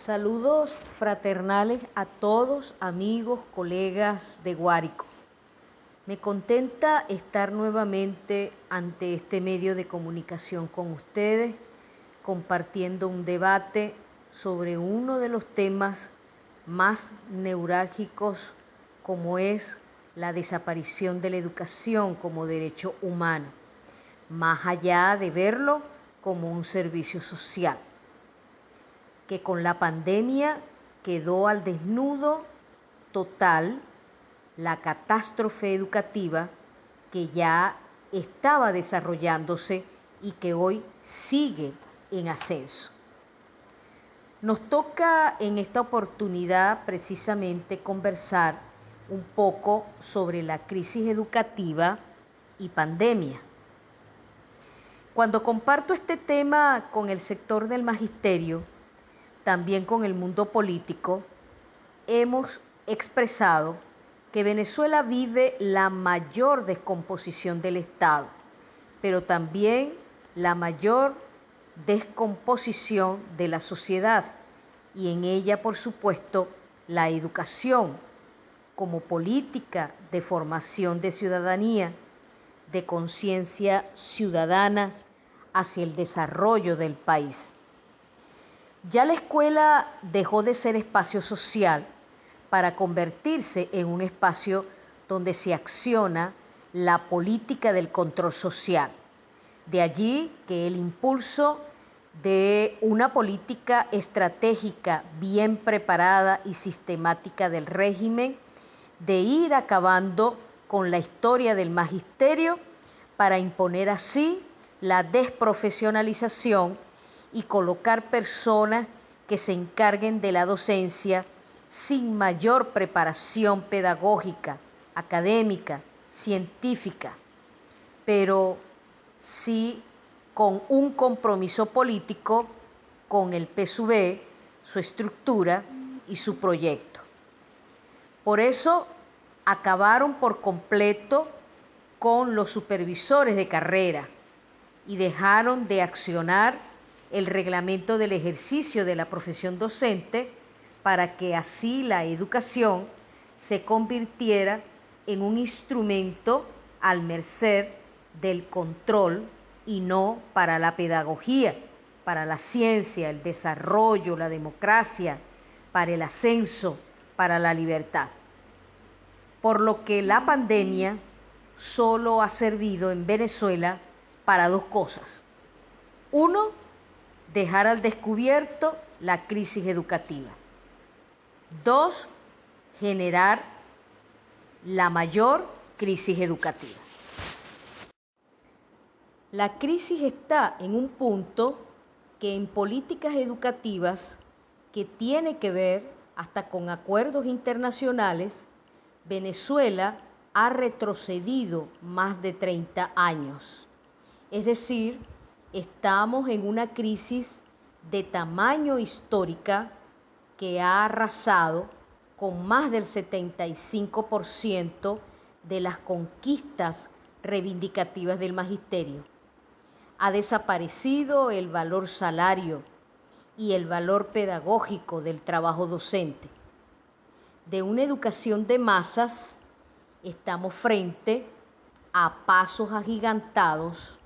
Saludos fraternales a todos, amigos, colegas de Guárico. Me contenta estar nuevamente ante este medio de comunicación con ustedes, compartiendo un debate sobre uno de los temas más neurálgicos, como es la desaparición de la educación como derecho humano, más allá de verlo como un servicio social, que con la pandemia quedó al desnudo total la catástrofe educativa que ya estaba desarrollándose y que hoy sigue en ascenso. Nos toca en esta oportunidad precisamente conversar un poco sobre la crisis educativa y pandemia. Cuando comparto este tema con el sector del magisterio, también con el mundo político, hemos expresado que Venezuela vive la mayor descomposición del Estado, pero también la mayor descomposición de la sociedad, y en ella, por supuesto, la educación como política de formación de ciudadanía, de conciencia ciudadana hacia el desarrollo del país. Ya la escuela dejó de ser espacio social para convertirse en un espacio donde se acciona la política del control social. De allí que el impulso de una política estratégica bien preparada y sistemática del régimen de ir acabando con la historia del magisterio para imponer así la desprofesionalización y colocar personas que se encarguen de la docencia sin mayor preparación pedagógica, académica, científica, pero sí con un compromiso político con el PSUV, su estructura y su proyecto. Por eso acabaron por completo con los supervisores de carrera y dejaron de accionar el reglamento del ejercicio de la profesión docente para que así la educación se convirtiera en un instrumento al merced del control y no para la pedagogía, para la ciencia, el desarrollo, la democracia, para el ascenso, para la libertad. Por lo que la pandemia solo ha servido en Venezuela para dos cosas. Uno, dejar al descubierto la crisis educativa. Dos, generar la mayor crisis educativa. La crisis está en un punto que en políticas educativas que tiene que ver hasta con acuerdos internacionales, Venezuela ha retrocedido más de 30 años. Es decir, estamos en una crisis de tamaño histórica que ha arrasado con más del 75% de las conquistas reivindicativas del magisterio. Ha desaparecido el valor salario y el valor pedagógico del trabajo docente. De una educación de masas, estamos frente a pasos agigantados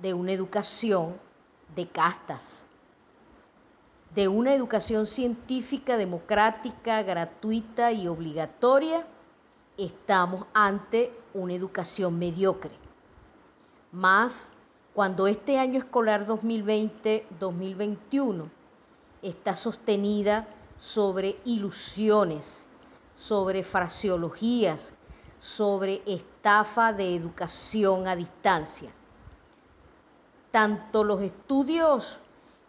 de una educación de castas, de una educación científica, democrática, gratuita y obligatoria. Estamos ante una educación mediocre. Más cuando este año escolar 2020-2021 está sostenida sobre ilusiones, sobre fraseologías, sobre estafa de educación a distancia. Tanto los estudios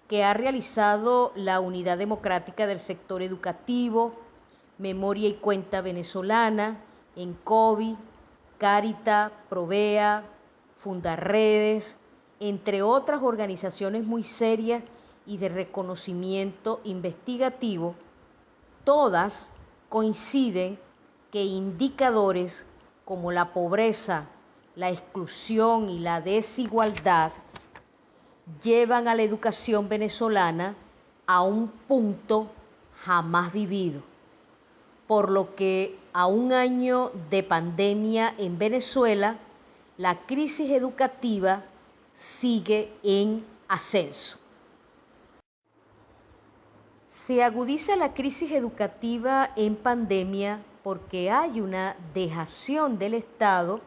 que ha realizado la Unidad Democrática del Sector Educativo, Memoria y Cuenta Venezolana, ENCOVI, Caritas, Provea, Fundarredes, entre otras organizaciones muy serias y de reconocimiento investigativo, todas coinciden que indicadores como la pobreza, la exclusión y la desigualdad llevan a la educación venezolana a un punto jamás vivido, por lo que a un año de pandemia en Venezuela, la crisis educativa sigue en ascenso. Se agudiza la crisis educativa en pandemia porque hay una dejación del Estado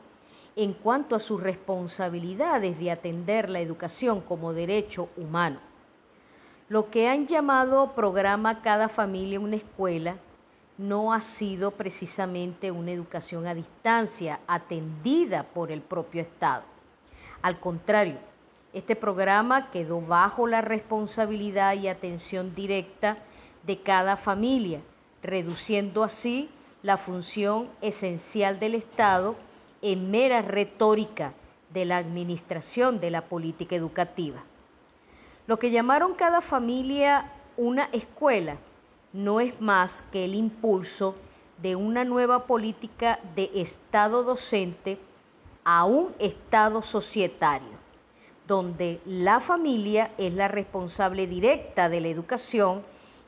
en cuanto a sus responsabilidades de atender la educación como derecho humano. Lo que han llamado programa Cada Familia una Escuela no ha sido precisamente una educación a distancia atendida por el propio Estado. Al contrario, este programa quedó bajo la responsabilidad y atención directa de cada familia, reduciendo así la función esencial del Estado en mera retórica de la administración de la política educativa. Lo que llamaron Cada Familia una Escuela no es más que el impulso de una nueva política de Estado docente a un Estado societario, donde la familia es la responsable directa de la educación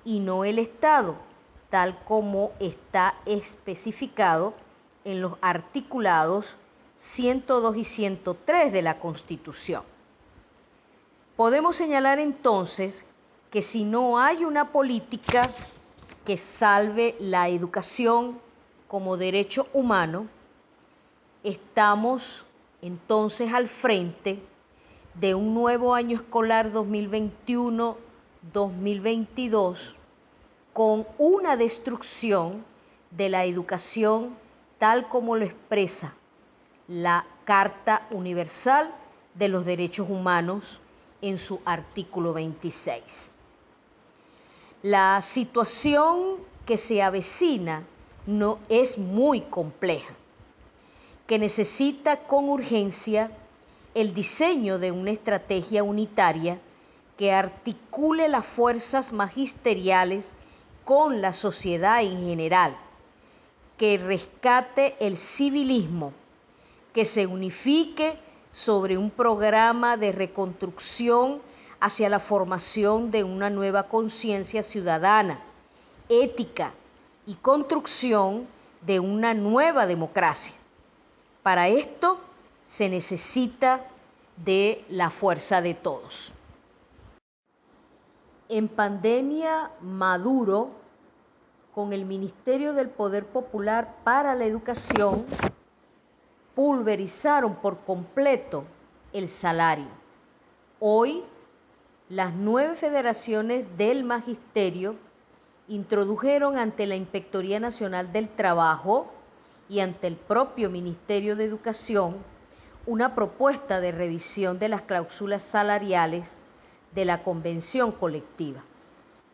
y no el Estado, tal como está especificado en los articulados 102 y 103 de la Constitución. Podemos señalar entonces que si no hay una política que salve la educación como derecho humano, estamos entonces al frente de un nuevo año escolar 2021-2022 con una destrucción de la educación tal como lo expresa la Carta Universal de los Derechos Humanos en su artículo 26. La situación que se avecina no es muy compleja, que necesita con urgencia el diseño de una estrategia unitaria que articule las fuerzas magisteriales con la sociedad en general, que rescate el civilismo, que se unifique sobre un programa de reconstrucción hacia la formación de una nueva conciencia ciudadana, ética y construcción de una nueva democracia. Para esto se necesita de la fuerza de todos. En pandemia, Maduro, con el Ministerio del Poder Popular para la Educación, pulverizaron por completo el salario. Hoy, las 9 federaciones del magisterio introdujeron ante la Inspectoría Nacional del Trabajo y ante el propio Ministerio de Educación una propuesta de revisión de las cláusulas salariales de la convención colectiva.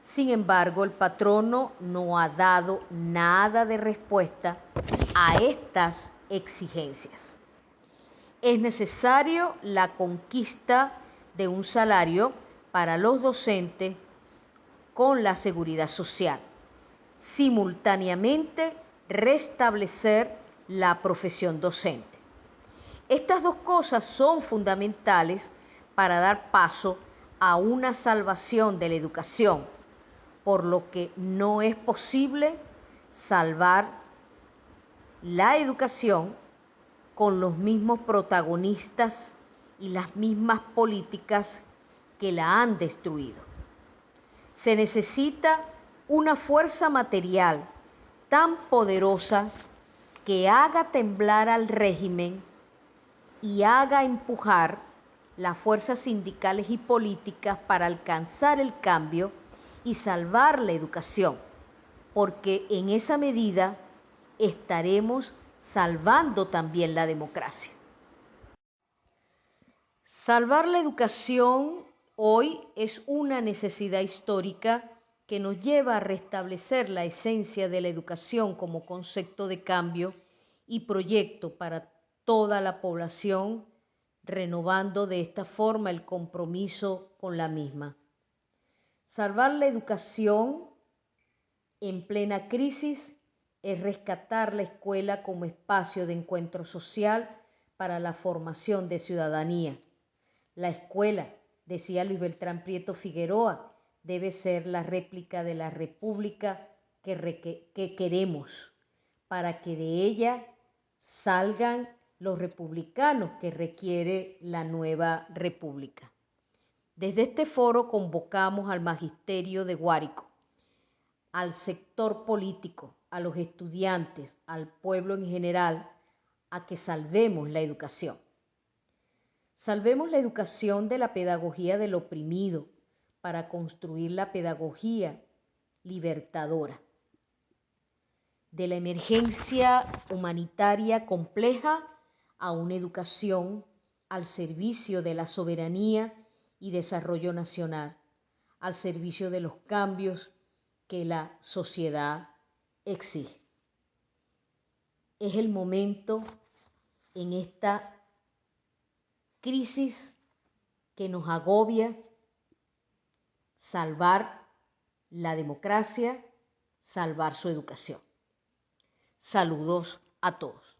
Sin embargo, el patrono no ha dado nada de respuesta a estas exigencias. Es necesario la conquista de un salario para los docentes con la seguridad social. Simultáneamente, restablecer la profesión docente. Estas dos cosas son fundamentales para dar paso a una salvación de la educación, por lo que no es posible salvar la educación con los mismos protagonistas y las mismas políticas que la han destruido. Se necesita una fuerza material tan poderosa que haga temblar al régimen y haga empujar las fuerzas sindicales y políticas para alcanzar el cambio y salvar la educación, porque en esa medida estaremos salvando también la democracia. Salvar la educación hoy es una necesidad histórica que nos lleva a restablecer la esencia de la educación como concepto de cambio y proyecto para toda la población, renovando de esta forma el compromiso con la misma. Salvar la educación en plena crisis es rescatar la escuela como espacio de encuentro social para la formación de ciudadanía. La escuela, decía Luis Beltrán Prieto Figueroa, debe ser la réplica de la república que queremos, para que de ella salgan los republicanos que requiere la nueva república. Desde este foro convocamos al magisterio de Guárico, al sector político, a los estudiantes, al pueblo en general, a que salvemos la educación. Salvemos la educación de la pedagogía del oprimido para construir la pedagogía libertadora. De la emergencia humanitaria compleja a una educación al servicio de la soberanía y desarrollo nacional, al servicio de los cambios que la sociedad exige. Es el momento en esta crisis que nos agobia salvar la democracia, salvar su educación. Saludos a todos.